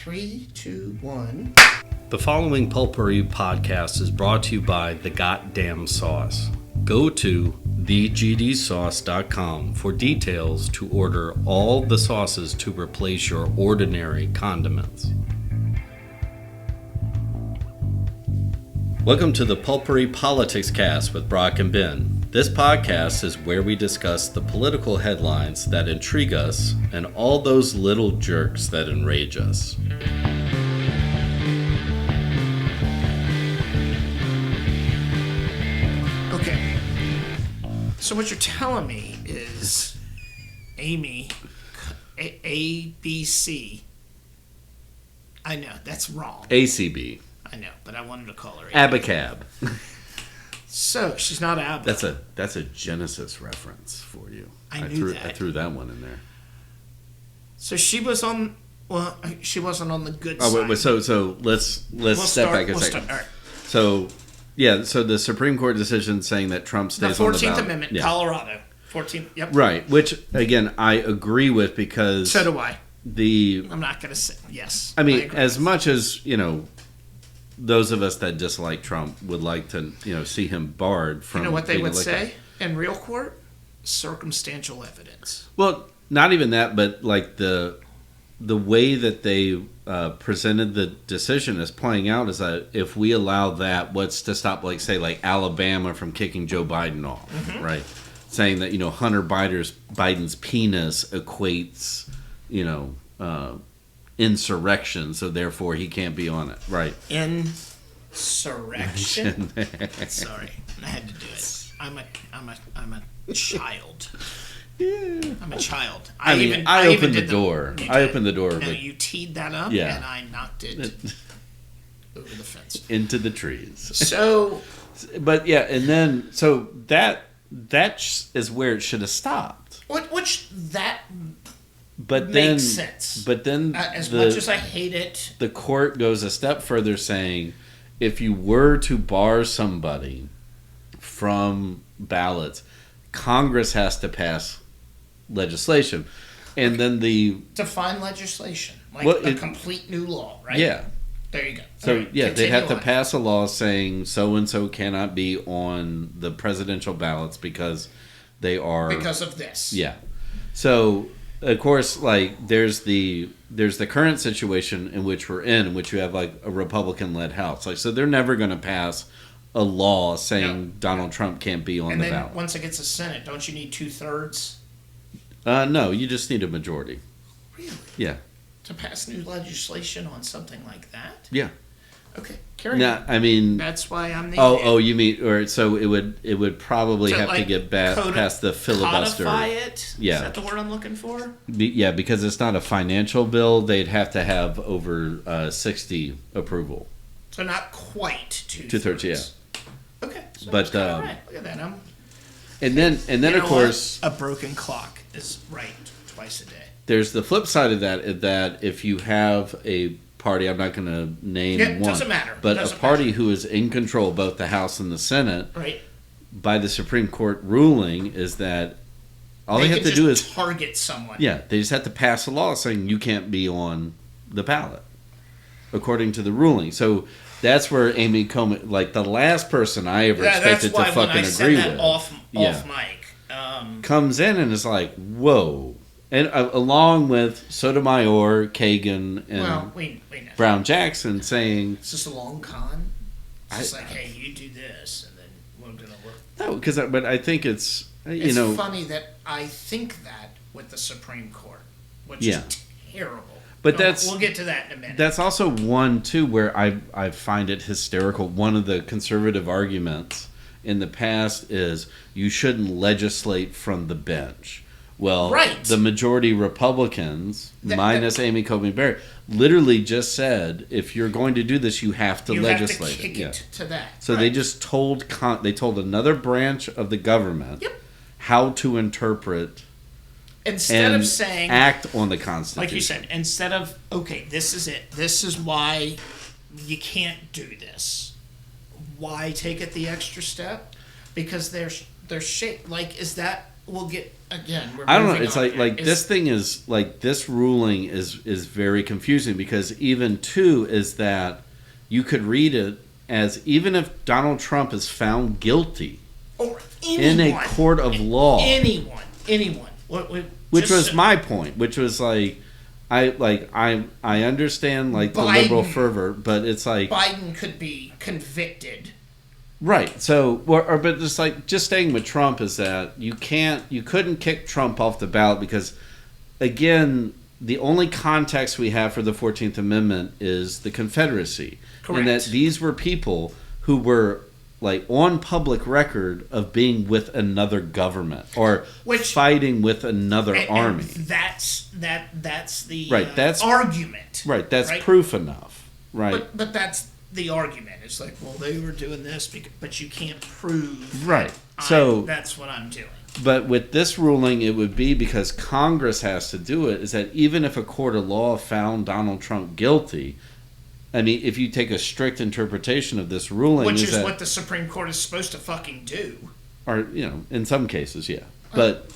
3, 2, 1. The following Pulpery podcast is brought to you by The Goddamn Sauce. Go to thegdsauce.com for details to order all the sauces to replace your ordinary condiments. Welcome to the Pulpery Politicscast with Brock and Ben. This podcast is where we discuss the political headlines that intrigue us and all those little jerks that enrage us. Okay. So what you're telling me is Amy, ABC. I know, that's wrong. ACB. I know, but I wanted to call her Abacab. So, she's not Abba. That's a Genesis reference for you. I knew that. I threw that one in there. So she was on, well, she wasn't on the good side. Wait, so let's step back a second. All right. So the Supreme Court decision saying that Trump stays the on the 14th ballot. Amendment, yeah. Colorado. 14th, yep. Right, which, again, I agree with because... So do I. I'm not going to say, yes. I mean, as much as, those of us that dislike Trump would like to, see him barred from... You know what they would elected. say in real court? Circumstantial evidence. Well, not even that, but like the way that they presented the decision as playing out is that if we allow that, what's to stop, like Alabama from kicking Joe Biden off, right? Saying that, Hunter Biden's penis equates, insurrection, so therefore he can't be on it, right? Insurrection? Sorry, I had to do it. I'm a child. Yeah. I'm a child. I opened the door. I opened the door. No, you teed that up, yeah. and I knocked it over the fence. Into the trees. So... But, yeah, and then... So, that is where it should have stopped. Which that but makes sense. But then... As much as I hate it... The court goes a step further saying, if you were to bar somebody from ballots, Congress has to pass legislation. And then define legislation. Like a complete new law, right? Yeah. There you go. So, right, they'd have to pass a law saying so-and-so cannot be on the presidential ballots because they are... Because of this. Yeah. So, of course, there's the current situation in which we're in which you have, a Republican-led House. So they're never going to pass a law saying Donald Trump can't be on the ballot. And then once it gets a Senate, don't you need 2/3? No, you just need a majority. Really? Yeah. To pass new legislation on something like that? Yeah. Okay, carry on. I mean... That's why I'm the... Oh, you mean... Or so it would probably have to get past the filibuster. Codify it? Yeah. Is that the word I'm looking for? Yeah, because it's not a financial bill. They'd have to have over 60 approval. So not quite 2/3. 2/3, yeah. Okay. So but all right. Look at that. And then of course... What? A broken clock is right twice a day. There's the flip side of that if you have a party, I'm not going to name one. Doesn't matter. But a party who is in control of both the House and the Senate, right, by the Supreme Court ruling, is that all they have to do is target someone. Yeah, they just have to pass a law saying you can't be on the ballot, according to the ruling. So that's where Amy Coney, the last person I ever expected to fucking agree with, off mic, comes in and is like, whoa. And along with Sotomayor, Kagan, and we know. Brown Jackson saying... It's just a long con? It's just hey, you do this, and then we're going to work. No, but I think it's, It's funny that I think that with the Supreme Court, which is terrible. But we'll get to that in a minute. That's also one, too, where I find it hysterical. One of the conservative arguments in the past is you shouldn't legislate from the bench. Well, the majority Republicans, minus Amy Coney Barrett, literally just said, if you're going to do this, you have to legislate. You have to kick it to that. So they just told another branch of the government how to interpret instead of saying act on the Constitution. Like you said, instead of, okay, this is it. This is why you can't do this. Why take it the extra step? Because they're shaped. Is that we'll get again. I don't know. It's like this thing is like this ruling is very confusing because even too is that you could read it as even if Donald Trump is found guilty or in a court of law, anyone, which was my point, which was like. I understand like the liberal fervor, but it's like Biden could be convicted, right? So, but just staying with Trump is that you couldn't kick Trump off the ballot because, again, the only context we have for the 14th Amendment is the Confederacy, correct? And that these were people who were like on public record of being with another government or fighting with another army. That's the right. That's argument. Right. That's proof enough. Right. But that's the argument. It's like, well, they were doing this, but you can't prove. Right. So that's what I'm doing. But with this ruling, it would be because Congress has to do it. Is that even if a court of law found Donald Trump guilty. I mean, if you take a strict interpretation of this ruling... Which is what the Supreme Court is supposed to fucking do. Or, in some cases, yeah. But...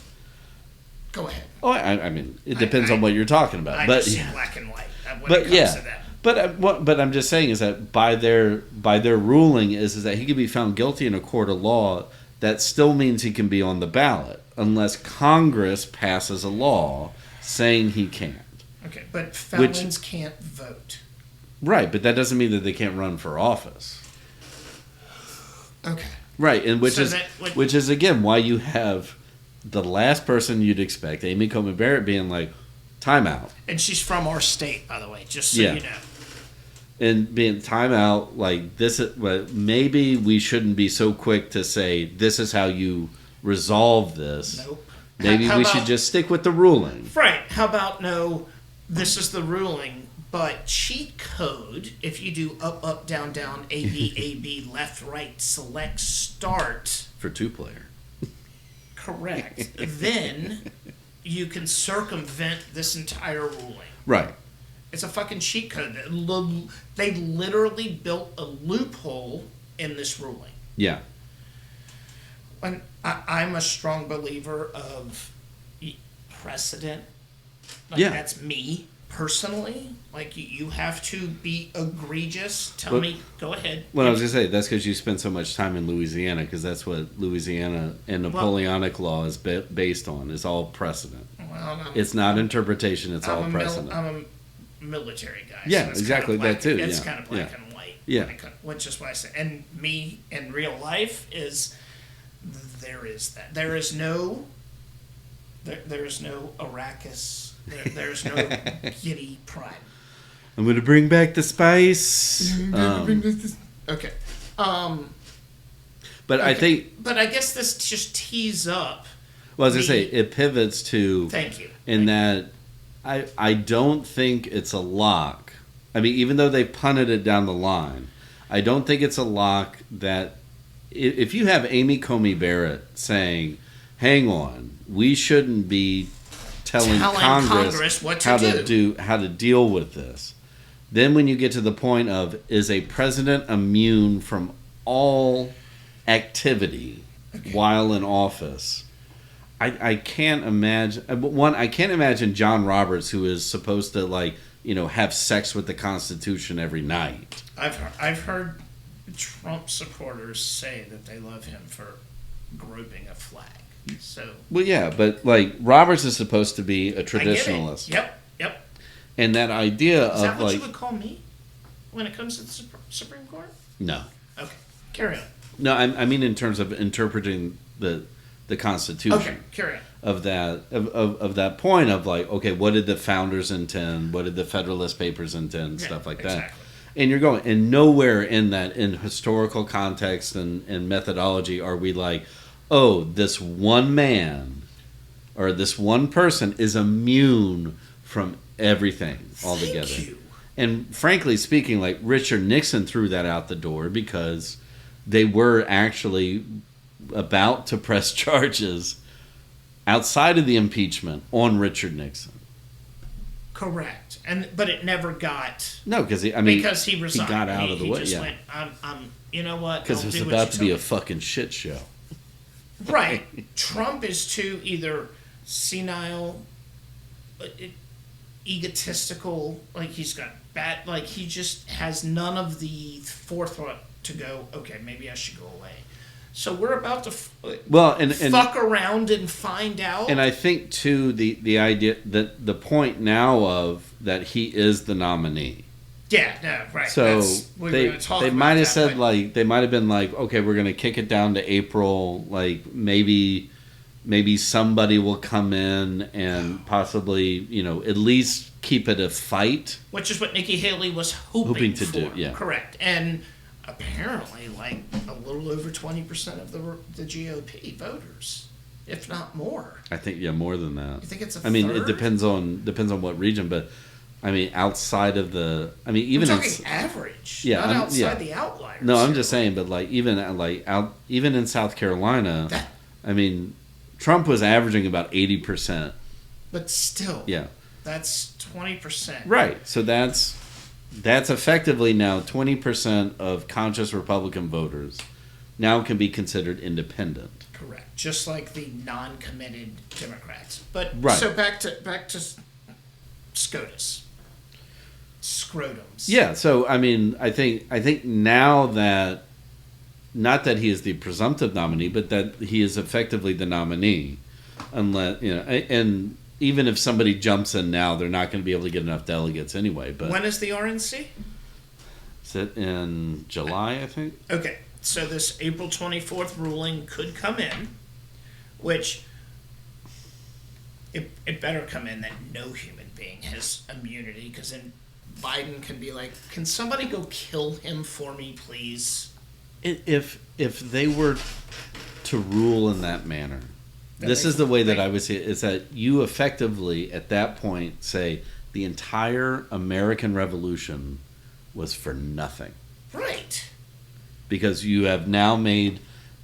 Go ahead. Oh, I mean, it depends on what you're talking about. I just see black and white when it comes to that. But I'm just saying is that by their ruling is that he can be found guilty in a court of law. That still means he can be on the ballot unless Congress passes a law saying he can't. Okay, but felons can't vote. Right, but that doesn't mean that they can't run for office. Okay. Right, and which is again why you have the last person you'd expect, Amy Coney Barrett, being like, timeout. And she's from our state, by the way, just so you know. And being timeout, like this, maybe we shouldn't be so quick to say this is how you resolve this. Nope. Maybe we should just stick with the ruling. Right. How about no? This is the ruling. But cheat code, if you do up, up, down, down, A, B, left, right, select, start. For 2-player. Correct. Then you can circumvent this entire ruling. Right. It's a fucking cheat code. They literally built a loophole in this ruling. Yeah. And I'm a strong believer of precedent. That's me. Personally, like you have to be egregious. Tell me, go ahead. Well, I was gonna say that's because you spent so much time in Louisiana, because that's what Louisiana and Napoleonic law is based on. Is all precedent. Well, it's not interpretation. It's all precedent. I'm a military guy. Yeah, so exactly that too. It's kind of black and white. Yeah, which is why I say. And me in real life is there is that there is no Arrakis. There's no giddy pride. I'm going to bring back the spice. Okay. But I think... But I guess this just tees up... Well, as I say, it pivots to... Thank you. That I don't think it's a lock. I mean, even though they punted it down the line, I don't think it's a lock that... If you have Amy Coney Barrett saying, hang on, we shouldn't be... telling Congress what to how to deal with this. Then when you get to the point of, is a president immune from all activity while in office? I can't imagine. I can't imagine John Roberts, who is supposed to have sex with the Constitution every night. I've heard Trump supporters say that they love him for groping a flag. So well, yeah, but Roberts is supposed to be a traditionalist. Yep. And that idea is that what you would call me when it comes to the Supreme Court? No. Okay, carry on. No, I mean in terms of interpreting the Constitution. Okay, carry on. Of that point of what did the founders intend? What did the Federalist Papers intend? Stuff like that. Exactly. And you're going, and nowhere in that, in historical context and methodology, are we oh, this one man or this one person is immune from everything altogether. Thank you. And frankly speaking, Richard Nixon threw that out the door because they were actually about to press charges outside of the impeachment on Richard Nixon. Correct. But it never got... No, because he resigned. He got out of the way. Just went, you know what? Because it was about to be a fucking shit show. Right. Trump is too either senile, egotistical, like he's got bad, like he just has none of the forethought to go, okay, maybe I should go away. So we're about to fuck around and find out. And I think too the idea that the point now of that he is the nominee. Yeah, no, right. So they might have said they might have been like, okay, we're going to kick it down to April. Like maybe somebody will come in and possibly at least keep it a fight. Which is what Nikki Haley was hoping to do. Yeah, correct. And apparently, like a little over 20% of the GOP voters, if not more. I think more than that. You think it's a third? I mean, it depends on what region, but I mean, outside of the, I mean, even I'm talking average, not outside the outliers. No, I'm just saying, but even in South Carolina, I mean, Trump was averaging about 80%. But still, yeah, that's 20%. Right. So that's effectively now 20% of conscious Republican voters now can be considered independent. Correct. Just like the non-committed Democrats. But right. So back to SCOTUS. Scrotums. Yeah, so I mean, I think now that not that he is the presumptive nominee, but that he is effectively the nominee, unless and even if somebody jumps in now, they're not going to be able to get enough delegates anyway. But when is the RNC? Is it in July? I think. Okay, so this April 24th ruling could come in, which it better come in that no human being has immunity, because then Biden can be like, can somebody go kill him for me, please? If they were to rule in that manner, this is the way that I would see it, is that you effectively, at that point, say the entire American Revolution was for nothing. Right. Because you have now made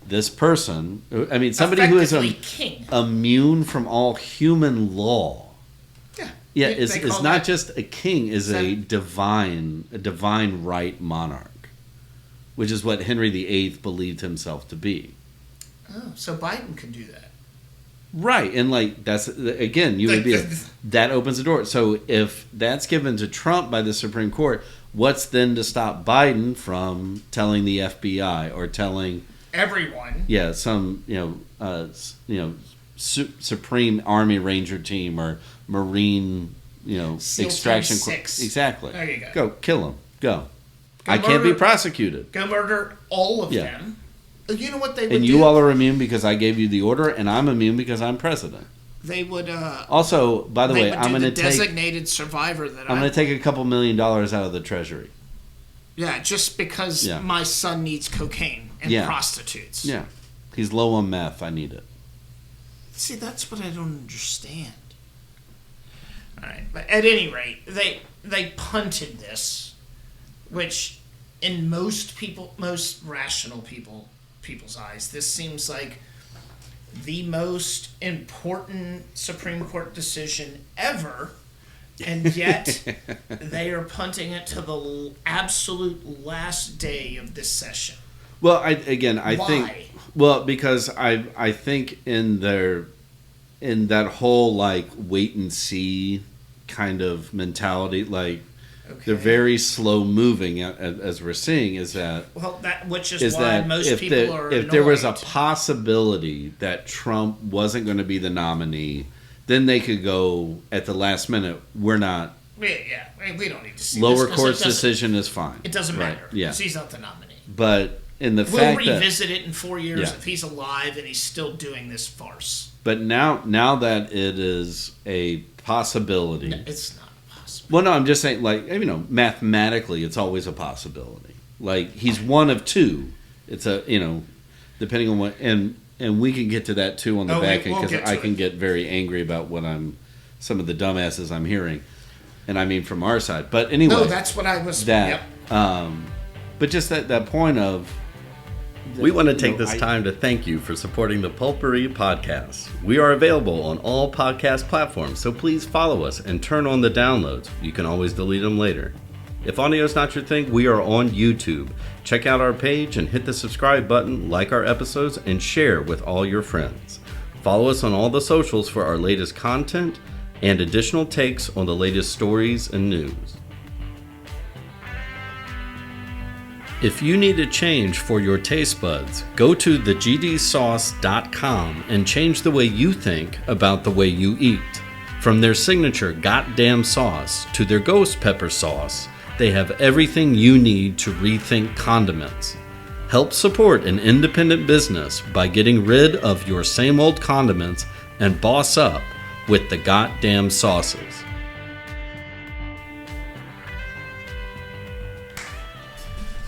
this person, I mean, somebody who is immune from all human law. Yeah, is not just a king, is a divine right monarch, which is what Henry VIII believed himself to be. Oh, so Biden can do that. Right, and like that's again, you would be that opens the door. So if that's given to Trump by the Supreme Court, what's then to stop Biden from telling the FBI or telling everyone? Yeah, some Supreme Army Ranger team or Marine, extraction. Exactly. There you go. Go kill him. Go I can't be prosecuted. Go murder all of them. You know what they would do? And you all are immune because I gave you the order, and I'm immune because I'm president. They would. Also, by the way, I'm going to take designated survivor that I'm going to take a couple $1 million out of the Treasury. Yeah, just because my son needs cocaine and prostitutes. Yeah, he's low on meth. I need it. See, that's what I don't understand. All right, but at any rate, they punted this, which in most rational people's eyes, this seems like the most important Supreme Court decision ever, and yet they are punting it to the absolute last day of this session. Well, I think because I think in that whole like wait and see kind of mentality, like they're very slow moving as we're seeing, is that which is why most people are if there was a possibility that Trump wasn't going to be the nominee, then they could go at the last minute, we're not. Yeah, we don't need to see lower court's decision is fine. It doesn't matter. Yeah, because he's not the nominee. But in the fact we'll revisit it in 4 years if he's alive and he's still doing this farce. But now that it is a possibility, no, it's not a possibility. Well, no, I'm just saying, like, mathematically, it's always a possibility. Like, he's one of two. It's depending on what, and we can get to that too on the back end, because I can get very angry about some of the dumbasses I'm hearing, and I mean from our side. But anyway, no, that's what I was. But just that point of. We want to take this time to thank you for supporting the Pulpery Podcast. We are available on all podcast platforms, so please follow us and turn on the downloads. You can always delete them later. If audio is not your thing, we are on YouTube. Check out our page and hit the subscribe button, like our episodes, and share with all your friends. Follow us on all the socials for our latest content and additional takes on the latest stories and news. If you need a change for your taste buds, go to thegdsauce.com and change the way you think about the way you eat. From their signature goddamn sauce to their ghost pepper sauce, they have everything you need to rethink condiments. Help support an independent business by getting rid of your same old condiments and boss up with the goddamn sauces.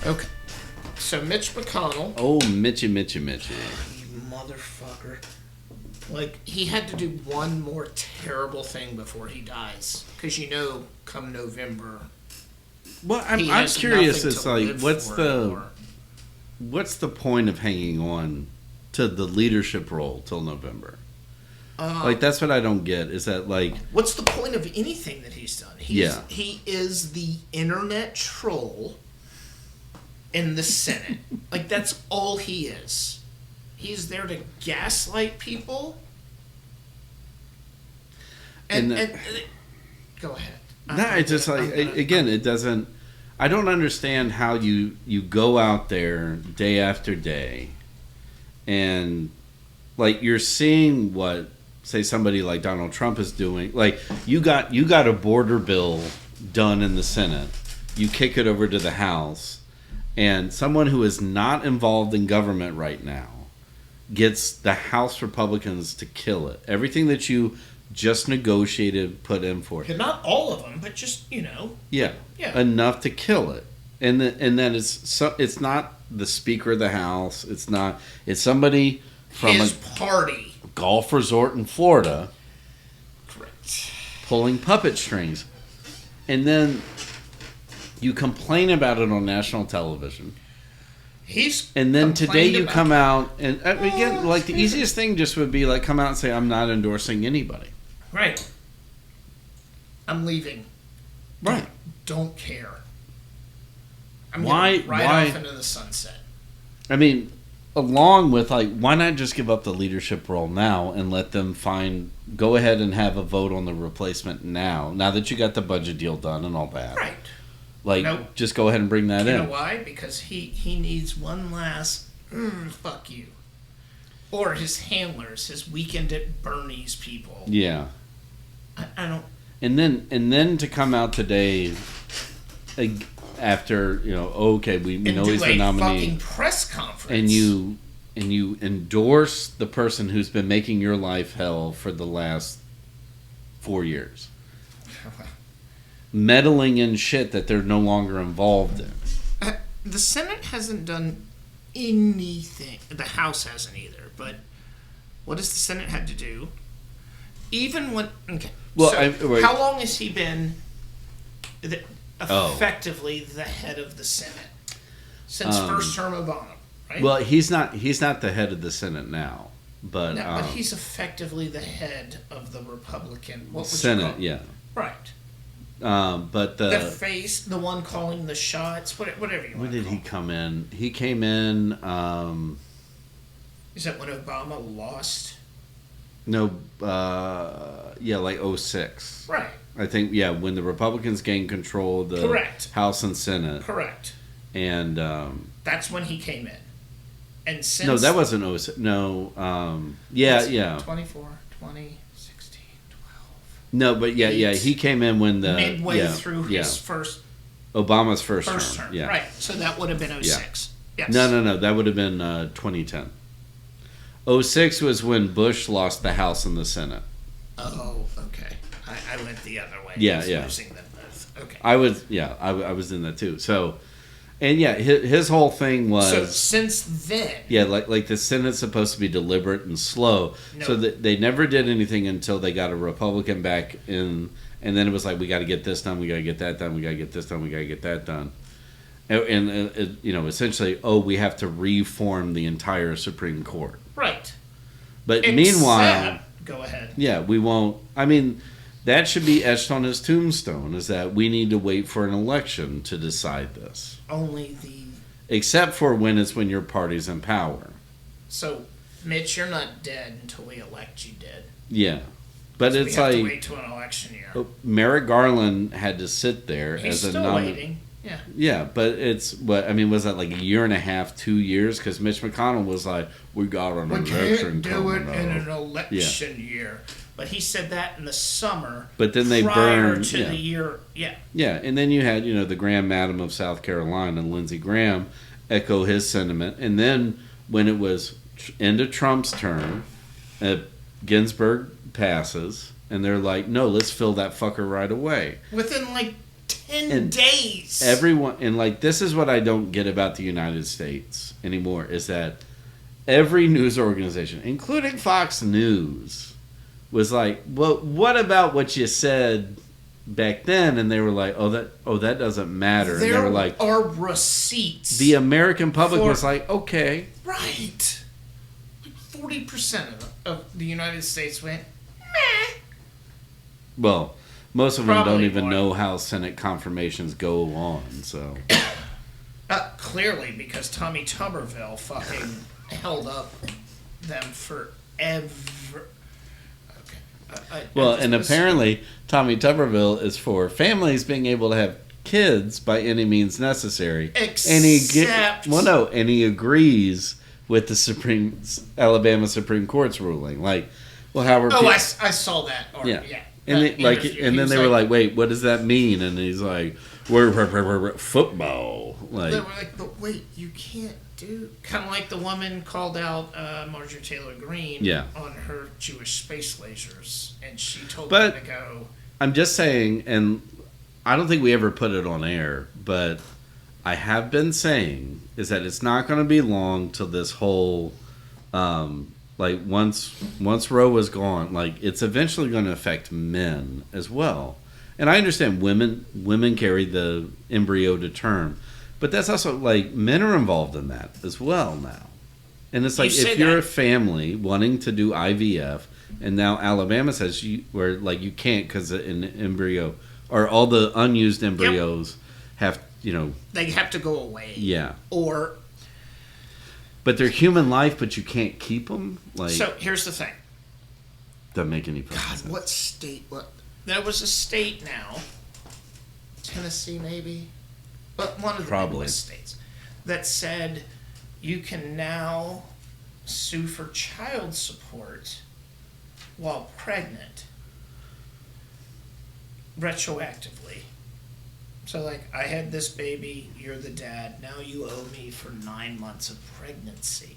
Okay. So Mitch McConnell. Oh, Mitchy. You motherfucker. Like, he had to do one more terrible thing before he dies. Because come November... Well, I'm curious. It's like, what's the point of hanging on to the leadership role till November? That's what I don't get. Is that like, what's the point of anything that he's done? He is the internet troll in the Senate. Like, that's all he is. He's there to gaslight people. And go ahead. No, it's just again, it doesn't. I don't understand how you go out there day after day, and like you're seeing what, say, somebody like Donald Trump is doing. Like you got a border bill done in the Senate, you kick it over to the House, and someone who is not involved in government right now gets the House Republicans to kill it. Everything that you just negotiated, put in for it. Not all of them, but just, Yeah. Enough to kill it. And then it's not the Speaker of the House. It's somebody from his party. Golf resort in Florida. Correct. Pulling puppet strings. And then you complain about it on national television. And then today you come out and again, like the easiest thing just would be like come out and say, I'm not endorsing anybody. Right. I'm leaving. Right. Don't care. I'm going off into the sunset. I mean, along with why not just give up the leadership role now and let them go ahead and have a vote on the replacement now that you got the budget deal done and all that. Right. Just go ahead and bring that in. You know why? Because he needs one last fuck you. Or his handlers, his Weekend at Bernie's people. Yeah. I don't. And then to come out today after okay, we know he's the nominee. Fucking press conference. And you endorse the person who's been making your life hell for the last 4 years. Meddling in shit that they're no longer involved in. The Senate hasn't done anything. The House hasn't either. But what has the Senate had to do? Even when... Okay. Well, how long has he been effectively the head of the Senate? Since first term Obama, right? Well, he's not the head of the Senate now. But, but he's effectively the head of the Republican... What would Senate, you call it? Right. But the face, the one calling the shots, whatever you want. When did he come in? He came in. Is that when Obama lost? No, like 06. Right. I think when the Republicans gained control of the House and Senate. Correct. And that's when he came in. And since no, that wasn't 06. No, 24, 20. No, but he came in when the midway through his Obama's first term. Yeah. Right. So that would have been 06. Yeah. Yes. No, that would have been 2010. 06 was when Bush lost the House and the Senate. Oh, okay. I went the other way. Yeah. Losing them both. Okay. I was in that too. So, and his whole thing was. So since then. Yeah, like the Senate's supposed to be deliberate and slow. No. So that they never did anything until they got a Republican back in, and then it was like, we got to get this done, we got to get that done, we got to get this done, we got to get that done. And essentially, we have to reform the entire Supreme Court. Right. But meanwhile, go ahead. Yeah, we won't. I mean, That should be etched on his tombstone, is that we need to wait for an election to decide this. Only the... Except for when your party's in power. So, Mitch, you're not dead until we elect you dead. Yeah. But it's we have like... to wait to an election year. Merrick Garland had to sit there He's as a still waiting. Yeah. Yeah, but it's... was that like a year and a half, 2 years? Because Mitch McConnell was like, we got an election coming. We can't do it in an election year. But he said that in the summer. But then they prior burned to the year. Yeah. Yeah, and then you had the Grand Madam of South Carolina, Lindsey Graham, echo his sentiment. And then when it was into Trump's term, Ginsburg passes, and they're like, no, let's fill that fucker right away. Within like 10 days. Everyone, and like, this is what I don't get about the United States anymore, is that every news organization, including Fox News, was like, well, what about what you said back then? And they were like, oh, that doesn't matter. And they were like, are receipts. The American public was like, okay. Right. 40% of the United States went, meh. Well, most of them don't even know how Senate confirmations go on, so. Clearly, because Tommy Tuberville fucking held up them forever. Apparently, Tommy Tuberville is for families being able to have kids by any means necessary. And he agrees with the Alabama Supreme Court's ruling. Like, well, how were I saw that. Yeah. And then they were like, wait, what does that mean? And he's like, we're football. Like, they were like, but wait, you can't do... Kind of like the woman called out Marjorie Taylor Greene on her Jewish space lasers. And she told them to go... I'm just saying, and I don't think we ever put it on air, but I have been saying is that it's not going to be long till this whole... once Roe is gone, like, it's eventually going to affect men as well. And I understand women carry the embryo to term, but that's also like men are involved in that as well now. And it's like if you're a family wanting to do IVF, and now Alabama says you can't because an embryo or all the unused embryos have they have to go away. Yeah. But they're human life, but you can't keep them. Like, so here's the thing. Doesn't make any sense. God, what state? There was a state now, Tennessee maybe, but one of the Midwest states, that said you can now sue for child support while pregnant retroactively. So, like, I had this baby, you're the dad, now you owe me for 9 months of pregnancy.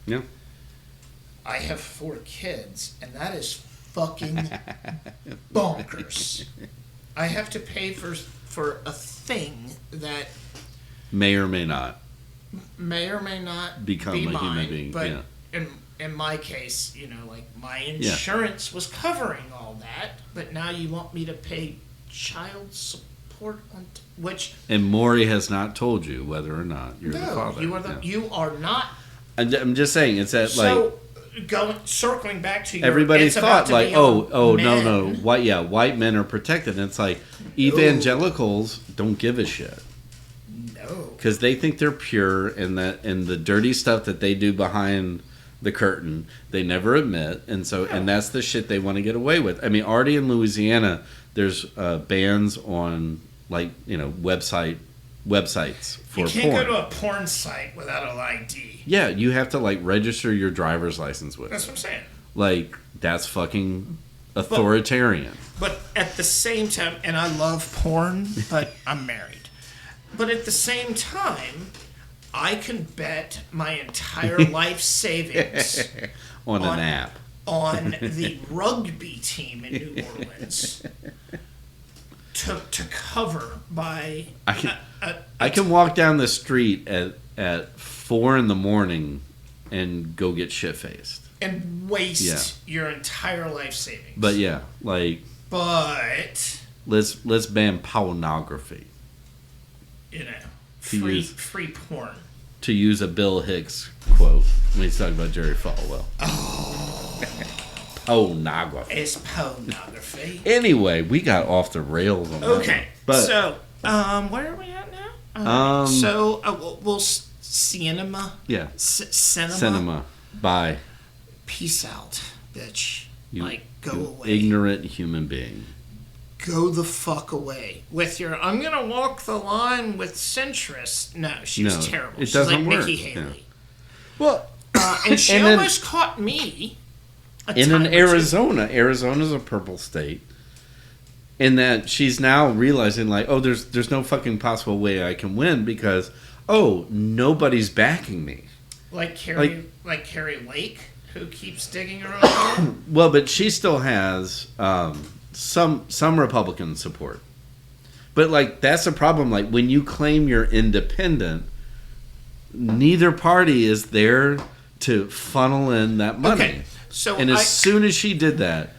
Yeah. I have 4 kids, and that is fucking bonkers. I have to pay for a thing that may or may not become a human being. But in my case, like, my insurance was covering all that, but now you want me to pay child support on which... And Maury has not told you whether or not you're the father. You are not... I'm just saying, it's that, circling back to your... Everybody thought, like, no, white men are protected. And it's like, evangelicals don't give a shit. No. Because they think they're pure, and the dirty stuff that they do behind the curtain, they never admit. And so, and that's the shit they want to get away with. I mean, already in Louisiana, there's bans on, websites for porn. You can't go to a porn site without an ID. Yeah, you have to, register your driver's license with it. That's what I'm saying. Like, that's fucking authoritarian. But at the same time, and I love porn, but I'm married. But at the same time, I can bet my entire life savings on an app. On the rugby team in New Orleans to cover by... I can walk down the street at 4 a.m. and go get shit-faced. And waste your entire life savings. But But... Let's ban pornography. Free porn. To use a Bill Hicks quote when he's talking about Jerry Falwell. Oh. Pornography. It's pornography. Anyway, we got off the rails on that. Okay, but so where are we at now? We'll Sinema. Yeah. Sinema. Sinema. Bye. Peace out, bitch. You, go you away. Ignorant human being. Go the fuck away with your. I'm gonna walk the line with centrists. No, she was terrible. It She's doesn't like work. Nikki Haley. Yeah. Well, and she almost caught me. In Arizona. Arizona's a purple state. In that she's now realizing, like, oh, there's no fucking possible way I can win because, nobody's backing me. Like Carrie Lake, who keeps digging her own hole. Well, but she still has some Republican support. But, like, that's the problem. Like, when you claim you're independent, neither party is there to funnel in that money. Okay, so as soon as she did that,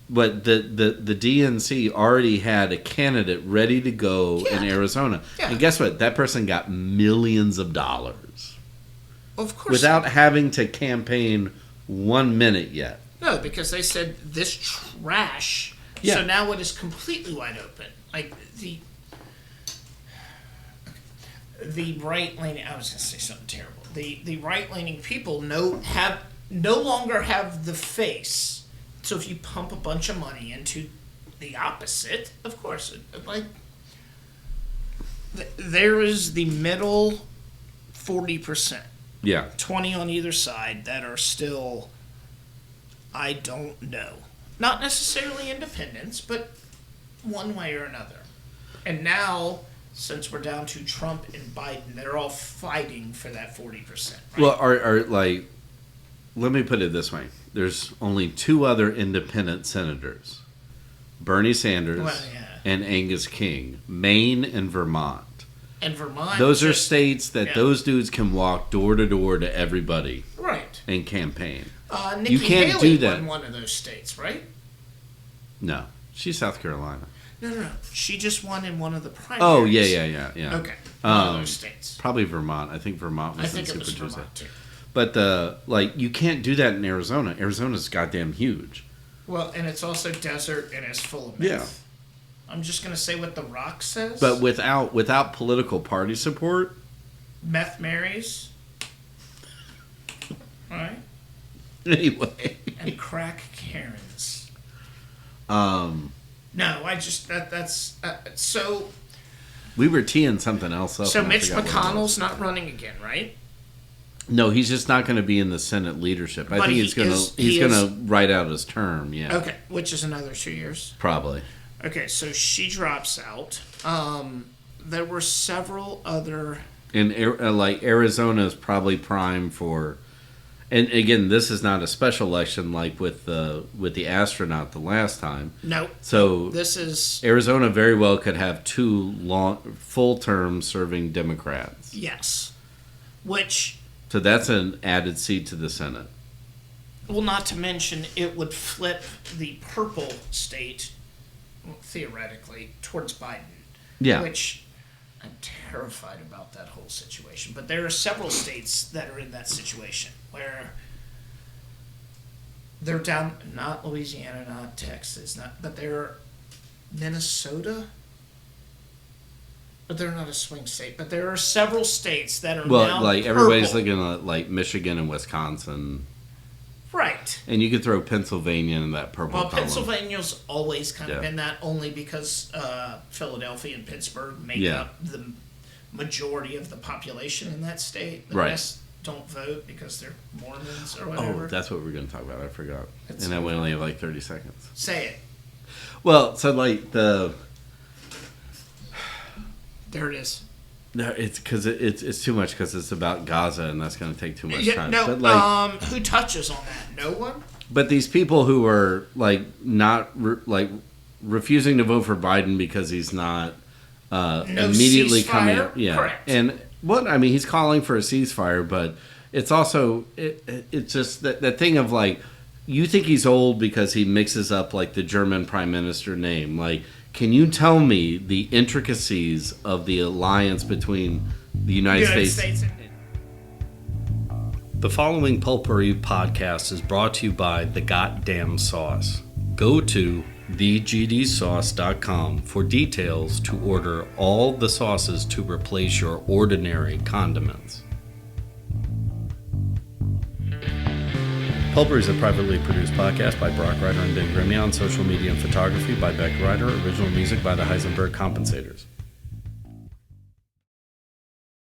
but the DNC already had a candidate ready to go in Arizona. Yeah. And guess what? That person got millions of dollars. Of course. Without having to campaign 1 minute yet. No, because they said this trash. Yeah. So now it is completely wide open. Like the right-leaning, I was going to say something terrible. The right-leaning people no longer have the face. So if you pump a bunch of money into the opposite, of course, there is the middle 40%. Yeah. 20 on either side that are still, I don't know. Not necessarily independents, but one way or another. And now, since we're down to Trump and Biden, they're all fighting for that 40%. Right? Well, are like, let me put it this way. There's only two other independent senators. Bernie Sanders and Angus King. Maine and Vermont. And Vermont. Those are states that those dudes can walk door to door to everybody. Right. And campaign. Nikki Haley won one of those states, right? No. She's South Carolina. No. She just won in one of the primaries. Oh, yeah. Okay. One of those states. Probably Vermont. I think Vermont was in Super Tuesday. Vermont, too. But, you can't do that in Arizona. Arizona's goddamn huge. Well, and it's also desert and it's full of meth. Yeah. I'm just going to say what The Rock says. But without political party support... Meth marries. Right? Anyway. And crack Karens. No, I just... That's... so... We were teeing something else up. So Mitch McConnell's not running again, right? No, he's just not going to be in the Senate leadership. I think he's going to write out his term, yeah. Okay, which is another 2 years? Probably. Okay, so she drops out. There were several other... And Arizona is probably prime for... And again, this is not a special election like with the astronaut the last time. No. So this is... Arizona very well could have two full-term serving Democrats. Yes. Which... So that's an added seat to the Senate. Well, not to mention, it would flip the purple state, theoretically, towards Biden. Yeah. Which I'm terrified about that whole situation. But there are several states that are in that situation where they're down, not Louisiana, not Texas, but they're Minnesota. But they're not a swing state. But there are several states that are now like purple. Everybody's looking at like Michigan and Wisconsin. Right. And you could throw Pennsylvania in that purple column. Pennsylvania's always kind of been that only because Philadelphia and Pittsburgh make up the majority of the population in that state. The rest don't vote because they're Mormons or whatever. Oh, that's what we're going to talk about. I forgot. And we only have like 30 seconds. Say it. Well, so like the... There it is. No, it's because it's too much because it's about Gaza and that's going to take too much time. No, but who touches on that? No one. But these people who are like not refusing to vote for Biden because he's not immediately coming. Yeah, correct. And he's calling for a ceasefire, but it's also it's just that thing of like you think he's old because he mixes up like the German prime minister name like. Can you tell me the intricacies of the alliance between the United States and... The following Pulpery podcast is brought to you by The Goddamn Sauce. Go to thegdsauce.com for details to order all the sauces to replace your ordinary condiments. Pulpery is a privately produced podcast by Brock Ryder and Ben Grimmie, on social media and photography by Beck Ryder, original music by the Heisenberg Compensators.